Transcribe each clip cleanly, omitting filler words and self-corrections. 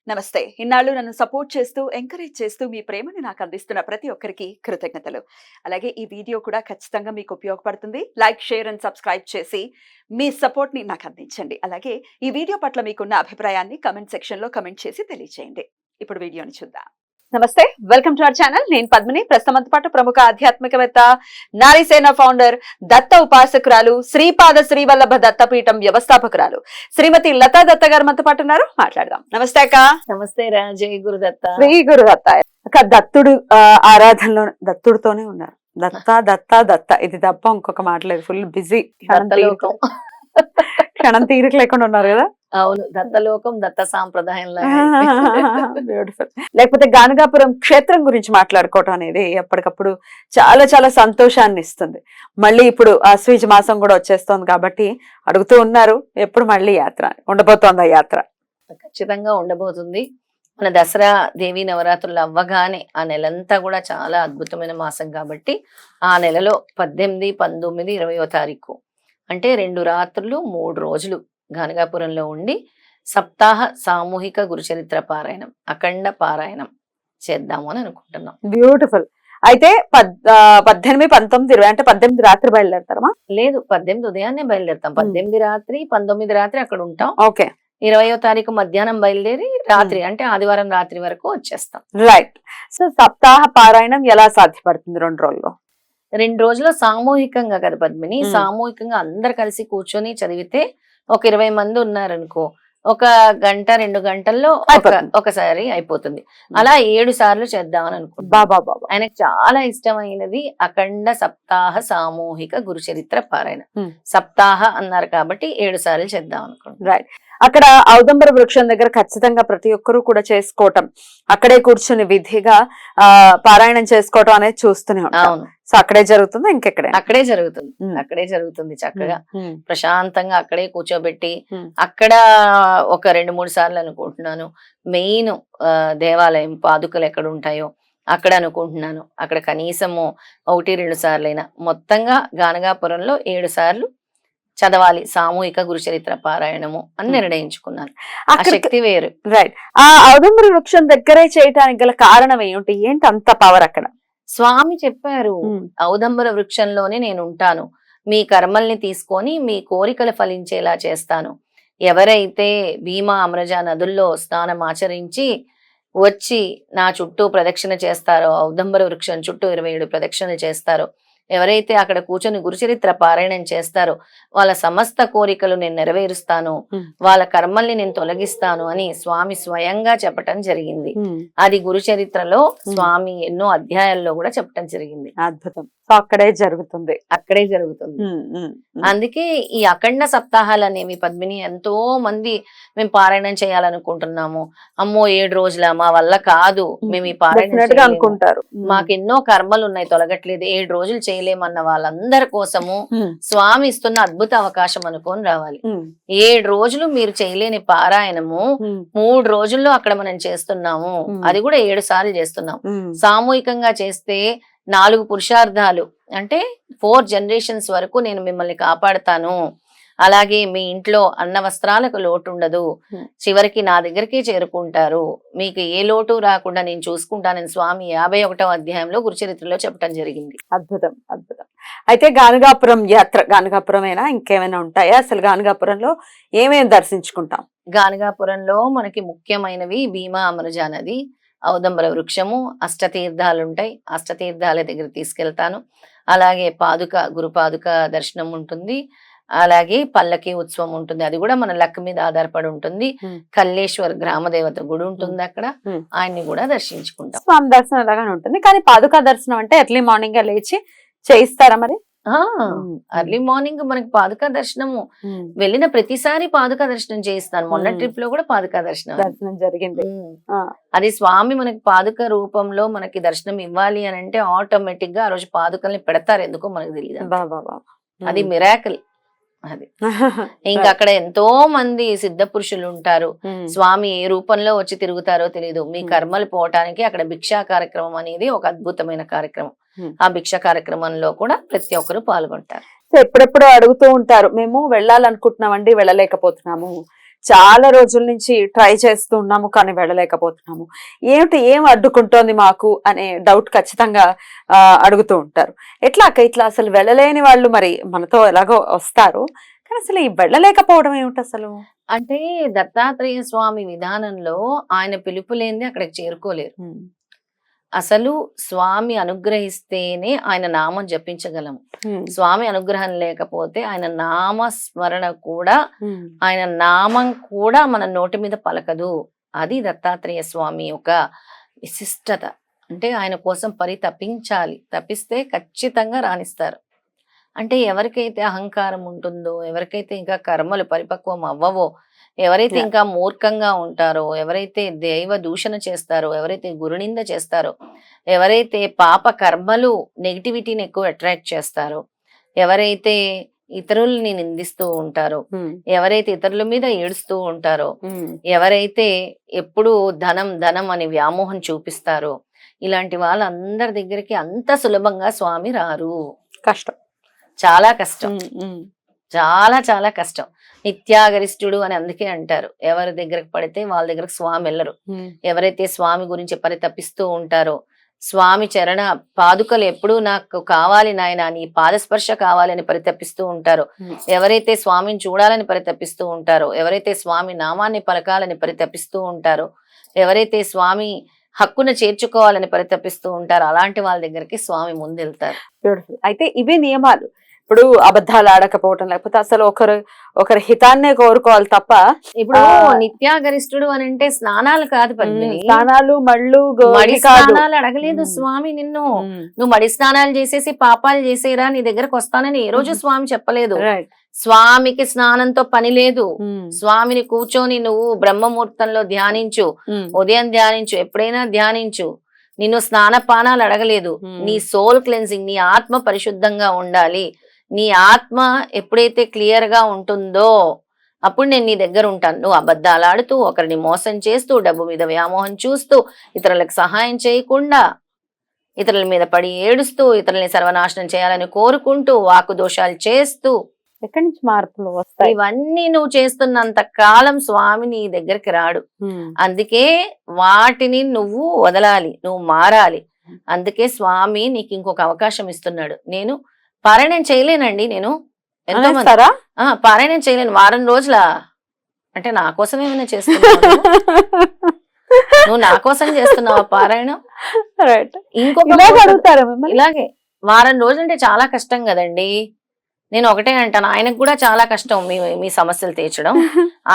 నమస్తే. ఇన్నాళ్ళు నన్ను సపోర్ట్ చేస్తూ, ఎంకరేజ్ చేస్తూ మీ ప్రేమని నాకు అందిస్తున్న ప్రతి ఒక్కరికి కృతజ్ఞతలు. అలాగే ఈ వీడియో కూడా ఖచ్చితంగా మీకు ఉపయోగపడుతుంది. లైక్, షేర్ అండ్ సబ్స్క్రైబ్ చేసి మీ సపోర్ట్‌ని నాకు అందించండి. అలాగే ఈ వీడియో పట్ల మీకున్న అభిప్రాయాన్ని కామెంట్ సెక్షన్‌లో కామెంట్ చేసి తెలియజేయండి. ఇప్పుడు వీడియోని చూద్దాం. నమస్తే, వెల్కమ్ టు అవర్ ఛానల్. నేను పద్మిని. ప్రస్తుతం పాటు ప్రముఖ ఆధ్యాత్మికవేత్త, నారీసేన ఫౌండర్, దత్త ఉపాసకురాలు, శ్రీపాద శ్రీవల్లభ దత్తపీఠం వ్యవస్థాపకురాలు శ్రీమతి లతా దత్త గారు మనతో పాటు ఉన్నారు. మాట్లాడదాం. నమస్తే అక్క. నమస్తే రా. జై గురుదత్త. శ్రీ గురుదత్త అక్క. దత్తుడు ఆరాధనలో దత్తుడితోనే ఉన్నారు. దత్త దత్త దత్త, ఇది తప్ప ఇంకొక మాట లేదు. ఫుల్ బిజీ, క్షణం తీరిక లేకుండా ఉన్నారు కదా. అవును, దత్తలోకం, దత్త సాంప్రదాయం. బ్యూటిఫుల్. లేకపోతే గానగాపురం క్షేత్రం గురించి మాట్లాడుకోవటం అనేది ఎప్పటికప్పుడు చాలా చాలా సంతోషాన్ని ఇస్తుంది. మళ్ళీ ఇప్పుడు ఆశ్వీజ మాసం కూడా వచ్చేస్తోంది కాబట్టి అడుగుతూ ఉన్నారు, ఎప్పుడు మళ్ళీ యాత్ర ఉండబోతోంది? ఆ యాత్ర ఖచ్చితంగా ఉండబోతుంది. మన దసరా దేవి నవరాత్రులు అవ్వగానే ఆ నెలంతా కూడా చాలా అద్భుతమైన మాసం కాబట్టి ఆ నెలలో 18, 19, 20వ తారీఖు అంటే 2 రాత్రులు 3 రోజులు గానగాపురంలో ఉండి సప్తాహ సామూహిక గురుచరిత్ర పారాయణం, అఖండ పారాయణం చేద్దాము అని అనుకుంటున్నాం. బ్యూటిఫుల్. అయితే 18, 19, 20 అంటే 18 రాత్రి బయలుదేరతారమా? లేదు, 18 ఉదయాన్నే బయలుదేరుతాం. 18 రాత్రి, 19 రాత్రి అక్కడ ఉంటాం. ఓకే. 20వ తారీఖు మధ్యాహ్నం బయలుదేరి రాత్రి అంటే ఆదివారం రాత్రి వరకు వచ్చేస్తాం. రైట్. సో సప్తాహ పారాయణం ఎలా సాధ్యపడుతుంది 2 రోజుల్లో? 2 రోజుల్లో సామూహికంగా కదా పద్మిని, సామూహికంగా అందరు కలిసి కూర్చొని చదివితే ఒక 20 మంది ఉన్నారనుకో, 1 గంట 2 గంటల్లో ఒకసారి అయిపోతుంది. అలా 7 సార్లు చేద్దామని అనుకుంటున్నాం. ఆయనకు చాలా ఇష్టమైనది అఖండ సప్తాహ సామూహిక గురుచరిత్ర పారాయణ. సప్తాహ అన్నారు కాబట్టి 7 సార్లు చేద్దాం అనుకుంటున్నాం. రైట్. అక్కడ ఔదంబర వృక్షం దగ్గర ఖచ్చితంగా ప్రతి ఒక్కరూ కూడా చేసుకోవటం, అక్కడే కూర్చుని విధిగా పారాయణం చేసుకోవటం అనేది చూస్తూనే ఉంటాం. సో అక్కడే జరుగుతుంది, ఇంకెక్కడే? అక్కడే జరుగుతుంది. అక్కడే జరుగుతుంది. చక్కగా ప్రశాంతంగా అక్కడే కూర్చోబెట్టి అక్కడ ఒక 2-3 సార్లు అనుకుంటున్నాను. మెయిన్ దేవాలయం పాదుకలు ఎక్కడ ఉంటాయో అక్కడ అనుకుంటున్నాను. అక్కడ కనీసము 1-2 సార్లైనా, మొత్తంగా గానగాపురంలో 7 సార్లు చదవాలి సామూహిక గురుచరిత్ర పారాయణము అని నిర్ణయించుకున్నాను. ఆ శక్తి వేరు. రైట్. ఆ ఔదంబర వృక్షం దగ్గరే చేయటానికి గల కారణం ఏమిటి? ఏంటి అంత పవర్ అక్కడ? స్వామి చెప్పారు, ఔదంబర వృక్షంలోనే నేను ఉంటాను, మీ కర్మల్ని తీసుకొని మీ కోరికలు ఫలించేలా చేస్తాను. ఎవరైతే భీమా అమరజ నదుల్లో స్నానం ఆచరించి వచ్చి నా చుట్టూ ప్రదక్షిణ చేస్తారో, ఔదంబర వృక్షం చుట్టూ 27 ప్రదక్షిణలు చేస్తారో, ఎవరైతే అక్కడ కూర్చొని గురుచరిత్ర పారాయణం చేస్తారో వాళ్ళ సమస్త కోరికలు నేను నెరవేరుస్తాను, వాళ్ళ కర్మల్ని నేను తొలగిస్తాను అని స్వామి స్వయంగా చెప్పటం జరిగింది. అది గురుచరిత్రలో స్వామి ఎన్నో అధ్యాయాల్లో కూడా చెప్పటం జరిగింది. అద్భుతం. సో అక్కడే జరుగుతుంది. అక్కడే జరుగుతుంది. అందుకే ఈ అఖండ సప్తాహాలు అనేవి పద్మిని, ఎంతో మంది మేము పారాయణం చేయాలనుకుంటున్నాము, అమ్మో 7 రోజుల మా వల్ల కాదు, మేము ఈ పారాయణం అనుకుంటారు, మాకు ఎన్నో కర్మలు ఉన్నాయి తొలగట్లేదు, 7 రోజులు చేయలేమన్న వాళ్ళందరి కోసము స్వామి ఇస్తున్న అద్భుత అవకాశం అనుకొని రావాలి. 7 రోజులు మీరు చేయలేని పారాయణము 3 రోజుల్లో అక్కడ మనం చేస్తున్నాము. అది కూడా 7 సార్లు చేస్తున్నాం. సామూహికంగా చేస్తే 4 పురుషార్థాలు అంటే 4 జనరేషన్స్ వరకు నేను మిమ్మల్ని కాపాడుతాను. అలాగే మీ ఇంట్లో అన్న వస్త్రాలకు లోటు ఉండదు, చివరికి నా దగ్గరికి చేరుకుంటారు, మీకు ఏ లోటు రాకుండా నేను చూసుకుంటానని స్వామి 51వ అధ్యాయంలో గురుచరిత్రలో చెప్పడం జరిగింది. అద్భుతం, అద్భుతం. అయితే గానగాపురం యాత్ర, గానగాపురమేనా ఇంకేమైనా ఉంటాయా? అసలు గానగాపురంలో ఏమేమి దర్శించుకుంటాం? గానగాపురంలో మనకి ముఖ్యమైనవి భీమా అమరజ నది, ఔదంబర వృక్షము, అష్టతీర్థాలు ఉంటాయి. అష్టతీర్థాల దగ్గర తీసుకెళ్తాను. అలాగే గురు పాదుక దర్శనం ఉంటుంది. అలాగే పల్లకి ఉత్సవం ఉంటుంది, అది కూడా మన లక్ మీద ఆధారపడి ఉంటుంది. కల్లేశ్వర్ గ్రామ దేవత గుడి ఉంటుంది, అక్కడ ఆయన్ని కూడా దర్శించుకుంటాం. స్వామి దర్శనం అలాగానే ఉంటుంది. కానీ పాదుకా దర్శనం అంటే ఎర్లీ మార్నింగ్ లేచి చేయిస్తారా మరి? అర్లీ మార్నింగ్ మనకి పాదుకా దర్శనము వెళ్ళిన ప్రతిసారి పాదుకా దర్శనం చేయిస్తాను. మొన్న ట్రిప్ లో కూడా పాదుకా దర్శనం జరిగింది. అది స్వామి మనకి పాదుక రూపంలో మనకి దర్శనం ఇవ్వాలి అని అంటే ఆటోమేటిక్ గా ఆ రోజు పాదుకల్ని పెడతారు, ఎందుకో మనకు తెలియదు. అది మిరాకిల్. అది ఇంకా అక్కడ ఎంతో మంది సిద్ధ పురుషులు ఉంటారు. స్వామి ఏ రూపంలో వచ్చి తిరుగుతారో తెలియదు. మీ కర్మలు పోవటానికి అక్కడ భిక్షా కార్యక్రమం అనేది ఒక అద్భుతమైన కార్యక్రమం. ఆ భిక్ష కార్యక్రమంలో కూడా ప్రతి ఒక్కరు పాల్గొంటారు. ఎప్పుడెప్పుడు అడుగుతూ ఉంటారు, మేము వెళ్ళాలనుకుంటున్నామండి, వెళ్ళలేకపోతున్నాము, చాలా రోజుల నుంచి ట్రై చేస్తూ ఉన్నాము కానీ వెళ్ళలేకపోతున్నాము, ఏం అడ్డుకుంటోంది మాకు అనే డౌట్ ఖచ్చితంగా అడుగుతూ ఉంటారు. ఎట్లా అక్క ఇట్లా అసలు వెళ్ళలేని వాళ్ళు మరి మనతో ఎలాగో వస్తారు, కానీ అసలు ఈ వెళ్ళలేకపోవడం ఏమిటి అసలు? అంటే దత్తాత్రేయ స్వామి విధానంలో ఆయన పిలుపు లేనిదే అక్కడికి చేరుకోలేరు. అసలు స్వామి అనుగ్రహిస్తేనే ఆయన నామం జపించగలము. స్వామి అనుగ్రహం లేకపోతే ఆయన నామస్మరణ కూడా, ఆయన నామం కూడా మన నోటి మీద పలకదు. అది దత్తాత్రేయ స్వామి యొక్క విశిష్టత. అంటే ఆయన కోసం తప్పించాలి, తప్పిస్తే ఖచ్చితంగా రాణిస్తారు. అంటే ఎవరికైతే అహంకారం ఉంటుందో, ఎవరికైతే ఇంకా కర్మలు పరిపక్వం అవ్వవో, ఎవరైతే ఇంకా మూర్ఖంగా ఉంటారో, ఎవరైతే దైవ దూషణ చేస్తారో, ఎవరైతే గురునింద చేస్తారో, ఎవరైతే పాప కర్మలు నెగిటివిటీని ఎక్కువ అట్రాక్ట్ చేస్తారో, ఎవరైతే ఇతరుల్ని నిందిస్తూ ఉంటారో, ఎవరైతే ఇతరుల మీద ఏడుస్తూ ఉంటారో, ఎవరైతే ఎప్పుడు ధనం ధనం అని వ్యామోహం చూపిస్తారో, ఇలాంటి వాళ్ళందరి దగ్గరికి అంత సులభంగా స్వామి రారు. కష్టం, చాలా కష్టం, చాలా చాలా కష్టం. నిత్యాగరిష్ఠుడు అని అందుకే అంటారు. ఎవరి దగ్గరకు పడితే వాళ్ళ దగ్గరకు స్వామి వెళ్ళరు. ఎవరైతే స్వామి గురించి పరితపిస్తూ ఉంటారో, స్వామి చరణ పాదుకలు ఎప్పుడూ నాకు కావాలి నాయన, నీ పాదస్పర్శ కావాలని పరితపిస్తూ ఉంటారో, ఎవరైతే స్వామిని చూడాలని పరితపిస్తూ ఉంటారో, ఎవరైతే స్వామి నామాన్ని పలకాలని పరితపిస్తూ ఉంటారో, ఎవరైతే స్వామి హక్కును చేర్చుకోవాలని పరితపిస్తూ ఉంటారో, అలాంటి వాళ్ళ దగ్గరికి స్వామి ముందెళ్తారు. బ్యూటిఫుల్. అయితే ఇవే నియమాలు. ఇప్పుడు అబద్ధాలు ఆడకపోవటం, లేకపోతే అసలు ఒకరి హితాన్నే కోరుకోవాలి తప్ప. ఇప్పుడు నిత్యాగరిష్ఠుడు అని అంటే స్నానాలు కాదు పద్మిని, స్నానాలు మళ్ళు మడి స్నానాలు అడగలేదు స్వామి నిన్ను. నువ్వు మడి స్నానాలు చేసేసి పాపాలు చేసేరా, నీ దగ్గరకు వస్తానని ఏ రోజు స్వామి చెప్పలేదు. స్వామికి స్నానంతో పని లేదు. స్వామిని కూర్చొని నువ్వు బ్రహ్మముహూర్తంలో ధ్యానించు, ఉదయం ధ్యానించు, ఎప్పుడైనా ధ్యానించు. నిన్ను స్నానపానాలు అడగలేదు. నీ సోల్ క్లెన్సింగ్, నీ ఆత్మ పరిశుద్ధంగా ఉండాలి. నీ ఆత్మ ఎప్పుడైతే క్లియర్ గా ఉంటుందో అప్పుడు నేను నీ దగ్గర ఉంటాను. నువ్వు అబద్ధాలు ఆడుతూ, ఒకరిని మోసం చేస్తూ, డబ్బు మీద వ్యామోహం చూస్తూ, ఇతరులకు సహాయం చేయకుండా, ఇతరుల మీద పడి ఏడుస్తూ, ఇతరులని సర్వనాశనం చేయాలని కోరుకుంటూ, వాకు దోషాలు చేస్తూ, ఎక్కడి నుంచి మార్పులు వస్తాయి? ఇవన్నీ నువ్వు చేస్తున్నంత కాలం స్వామి నీ దగ్గరికి రాడు. అందుకే వాటిని నువ్వు వదలాలి, నువ్వు మారాలి. అందుకే స్వామి నీకు ఇంకొక అవకాశం ఇస్తున్నాడు. నేను పారాయణం చేయలేనండి, నేను ఎంతో మంది పారాయణం చేయలేను. వారం రోజుల అంటే నా కోసం ఏమైనా చేస్తున్నావు? నువ్వు నా కోసం చేస్తున్నావా పారాయణం? ఇంకొక ఇలాగే వారం రోజులు అంటే చాలా కష్టం కదండి. నేను ఒకటే అంటాను, ఆయనకు కూడా చాలా కష్టం మీ సమస్యలు తీర్చడం.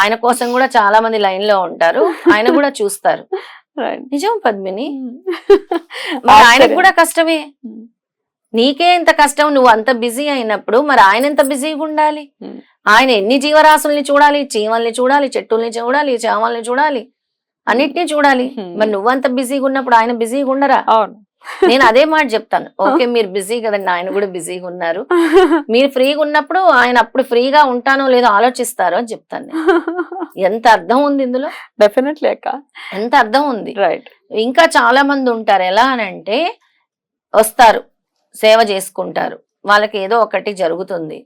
ఆయన కోసం కూడా చాలా మంది లైన్ లో ఉంటారు, ఆయన కూడా చూస్తారు. నిజం పద్మిని, మరి ఆయనకు కూడా కష్టమే. నీకే ఎంత కష్టం, నువ్వు అంత బిజీ అయినప్పుడు మరి ఆయన ఎంత బిజీగా ఉండాలి? ఆయన ఎన్ని జీవరాశుల్ని చూడాలి, చీమల్ని చూడాలి, చెట్టుల్ని చూడాలి, చేమల్ని చూడాలి, అన్నిటినీ చూడాలి. మరి నువ్వంత బిజీగా ఉన్నప్పుడు ఆయన బిజీగా ఉండరా? నేను అదే మాట చెప్తాను. ఓకే, మీరు బిజీ కదండి, ఆయన కూడా బిజీగా ఉన్నారు. మీరు ఫ్రీగా ఉన్నప్పుడు ఆయన అప్పుడు ఫ్రీగా ఉంటానో లేదో ఆలోచిస్తారు అని చెప్తాను. ఎంత అర్థం ఉంది ఇందులో? డెఫినెట్లీ అక్క, ఎంత అర్థం ఉంది. రైట్. ఇంకా చాలా మంది ఉంటారు, ఎలా అని అంటే వస్తారు, సేవ చేసుకుంటారు, వాళ్ళకి ఏదో ఒకటి జరుగుతుంది,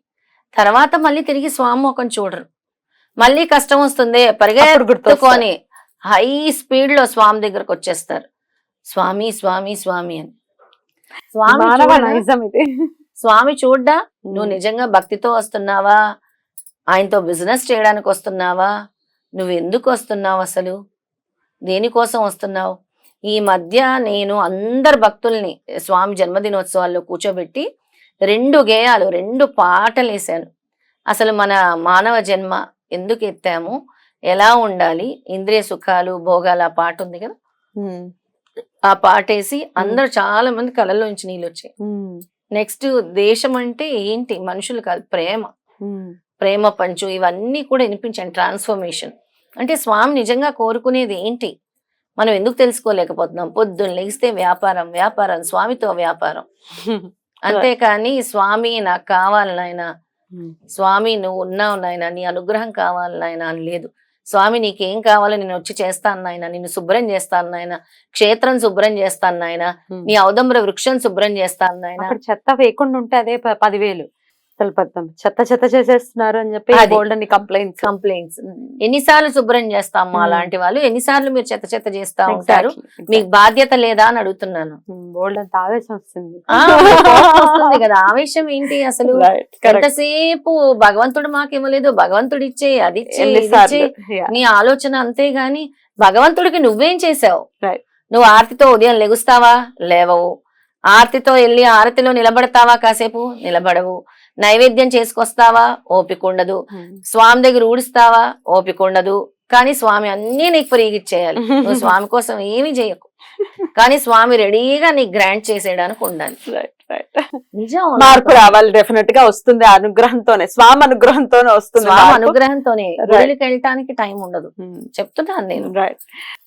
తర్వాత మళ్ళీ తిరిగి స్వామి ముఖం చూడరు. మళ్ళీ కష్టం వస్తుంది, పరిగెత్తుకొని హై స్పీడ్ లో స్వామి దగ్గరకు వచ్చేస్తారు. స్వామి స్వామి స్వామి అని. స్వామి చూడ్డా నువ్వు నిజంగా భక్తితో వస్తున్నావా, ఆయనతో బిజినెస్ చేయడానికి వస్తున్నావా, నువ్వు ఎందుకు వస్తున్నావు, అసలు దేనికోసం వస్తున్నావు? ఈ మధ్య నేను అందరు భక్తుల్ని స్వామి జన్మదినోత్సవాల్లో కూర్చోబెట్టి 2 గేయాలు 2 పాటలు వేసాను. అసలు మన మానవ జన్మ ఎందుకు ఎత్తాము, ఎలా ఉండాలి, ఇంద్రియ సుఖాలు భోగాలు, ఆ పాట ఉంది కదా, ఆ పాటేసి అందరు చాలా మంది కళ్ళలోంచి నీళ్ళు వచ్చాయి. నెక్స్ట్ దేశం అంటే ఏంటి, మనుషులు కాదు, ప్రేమ, ప్రేమ పంచు, ఇవన్నీ కూడా వినిపించాను. ట్రాన్స్ఫర్మేషన్ అంటే స్వామి నిజంగా కోరుకునేది ఏంటి మనం ఎందుకు తెలుసుకోలేకపోతున్నాం? పొద్దున్న లేస్తే వ్యాపారం వ్యాపారం, స్వామితో వ్యాపారం. అంతేకాని స్వామి నాకు కావాలి నాయనా, స్వామి నువ్వు ఉన్నావు నాయనా, నీ అనుగ్రహం కావాలి నాయనా అని లేదు. స్వామి నీకేం కావాలో నేను వచ్చి చేస్తాను నాయన, నిన్ను శుభ్రం చేస్తాను నాయన, క్షేత్రం శుభ్రం చేస్తాను నాయన, నీ ఔదంబర వృక్షం శుభ్రం చేస్తాను నాయన. చెత్త వేయకుండా ఉంటే అదే 10,000. అసలు పెద్ద చెత్త చేసేస్తున్నారు అని చెప్పి అది. బోల్డ్ అని కంప్లైంట్స్. కంప్లైంట్స్ ఎన్నిసార్లు శుభ్రం చేస్తాము Hmm. అలాంటి వాళ్ళు, ఎన్నిసార్లు మీరు చెత్త చేస్తా ఉంటారు, మీకు బాధ్యత లేదా అని అడుగుతున్నాను. బోల్డ్ అంత ఆవేశం వస్తుంది. ఆ, మీకు కోపం వస్తుంది కదా, ఆవేశం ఏంటి అసలు? Right, correct. ఎంతసేపు భగవంతుడు మాకేమలేదు, భగవంతుడు ఇచ్చే అది ఇచ్చే ఇది ఎన్నిసార్లు? ఇచ్చే, Yeah. నీ ఆలోచన అంతే గాని భగవంతుడికి నువ్వేం చేసావు? Right. నువ్వు ఆర్తితో ఉదయం లెగుస్తావా? లేవవు. ఆర్తితో వెళ్ళి ఆరతిలో నిలబడతావా? కాసేపు నిలబడవు. నైవేద్యం చేసుకొస్తావా? ఓపిక ఉండదు. స్వామి దగ్గర ఊడుస్తావా? ఓపిక ఉండదు. కానీ స్వామి అన్నీ నీకు ఫ్రీగా ఇచ్చేయాలి. నువ్వు స్వామి కోసం ఏమీ చేయకు, కానీ స్వామి రెడీగా నీకు గ్రాంట్ చేసేయడానికి ఉండాలి. Right, right. నిజం. మార్పు రావాలి, డెఫినెట్ గా వస్తుంది. అనుగ్రహంతోనే, స్వామి అనుగ్రహంతోనే వస్తుంది స్వామి మార్పు. అనుగ్రహంతోనే. గుడికి వెళ్ళటానికి టైం ఉండదు, చెప్తున్నాను నేను. Right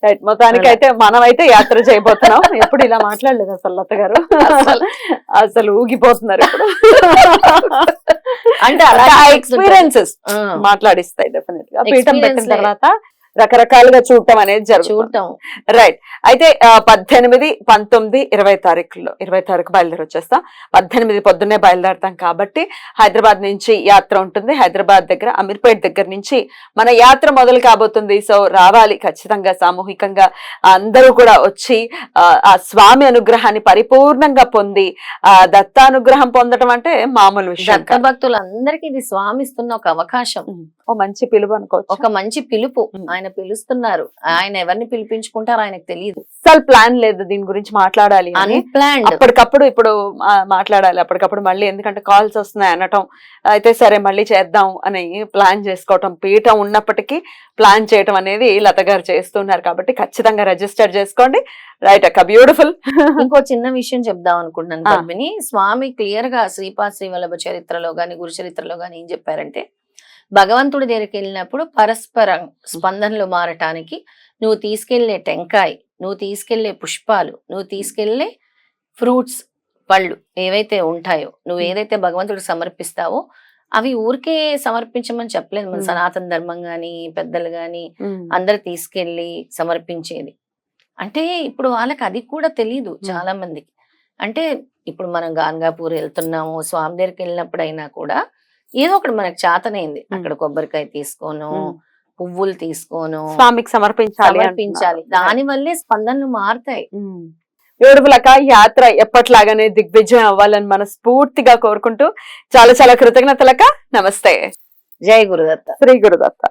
right. మొత్తానికి అయితే మనమైతే యాత్ర చేయబోతున్నాం. ఎప్పుడు ఇలా మాట్లాడలేదు అసలు లత గారు, అసలు ఊగిపోతున్నారు ఇప్పుడు. అంటే అలా ఎక్స్పీరియన్సెస్ మాట్లాడిస్తాయి డెఫినెట్ గా. పీఠం పెట్టిన Experience లే. తర్వాత రకరకాలుగా చూడటం అనేది జరుగుతుంది. చూడటం. రైట్. అయితే 18, 19, 20 తారీఖుల్లో, 20 తారీఖు బయలుదేరి వచ్చేస్తాం. 18 పొద్దున్నే బయలుదేరతాం కాబట్టి హైదరాబాద్ నుంచి యాత్ర ఉంటుంది. హైదరాబాద్ దగ్గర అమీర్పేట్ దగ్గర నుంచి మన యాత్ర మొదలు కాబోతుంది. సో రావాలి ఖచ్చితంగా, సామూహికంగా అందరూ కూడా వచ్చి ఆ స్వామి అనుగ్రహాన్ని పరిపూర్ణంగా పొంది, ఆ దత్తానుగ్రహం పొందడం అంటే మామూలు విషయం దత్త భక్తులందరికీ ఇది స్వామి ఇస్తున్న ఒక అవకాశం, ఓ మంచి పిలుపు అనుకోవచ్చు. ఒక మంచి పిలుపు. ఆయన పిలుస్తున్నారు. ఆయన ఎవరిని పిలిపించుకుంటారో ఆయనకు తెలియదు. అసలు ప్లాన్ లేదు దీని గురించి మాట్లాడాలి అని. అన్ప్లాన్డ్. అప్పటికప్పుడు ఇప్పుడు మాట్లాడాలి, అప్పటికప్పుడు మళ్ళీ, ఎందుకంటే కాల్స్ వస్తున్నాయి అనటం, అయితే సరే మళ్ళీ చేద్దాం అని ప్లాన్ చేసుకోవటం. పీఠం ఉన్నప్పటికీ ప్లాన్ చేయటం అనేది లత గారు చేస్తున్నారు కాబట్టి ఖచ్చితంగా రిజిస్టర్ చేసుకోండి. రైట్ అక్క, బ్యూటిఫుల్. ఇంకో చిన్న విషయం చెప్దాం అనుకుంటున్నాను పద్మిని. స్వామి క్లియర్ గా శ్రీపాద శ్రీవల్లభ చరిత్రలో గాని గురు చరిత్రలో గాని ఏం చెప్పారంటే, భగవంతుడి దగ్గరికి వెళ్ళినప్పుడు పరస్పర స్పందనలు మారటానికి నువ్వు తీసుకెళ్లే టెంకాయ, నువ్వు తీసుకెళ్లే పుష్పాలు, నువ్వు తీసుకెళ్లే ఫ్రూట్స్, పళ్ళు ఏవైతే ఉంటాయో, నువ్వు ఏదైతే భగవంతుడు సమర్పిస్తావో అవి ఊరికే సమర్పించమని చెప్పలేదు. మన సనాతన ధర్మం గాని పెద్దలు గాని అందరు తీసుకెళ్లి సమర్పించేది. అంటే ఇప్పుడు వాళ్ళకి అది కూడా తెలీదు చాలా మందికి. అంటే ఇప్పుడు మనం గాన్గాపూర్ వెళ్తున్నాము, స్వామి దగ్గరికి వెళ్ళినప్పుడు అయినా కూడా ఏదో ఒకటి మనకు చేతనైంది, అక్కడ కొబ్బరికాయ తీసుకోను, పువ్వులు తీసుకోను, స్వామికి సమర్పించాలి. దాని వల్లే స్పందనలు మారుతాయి. బ్యూటిఫుల్ అక్క. యాత్ర ఎప్పట్లాగానే దిగ్విజయం అవ్వాలని మనస్ఫూర్తిగా కోరుకుంటూ చాలా చాలా కృతజ్ఞతలక్క. నమస్తే. జై గురుదత్త. శ్రీ గురుదత్త.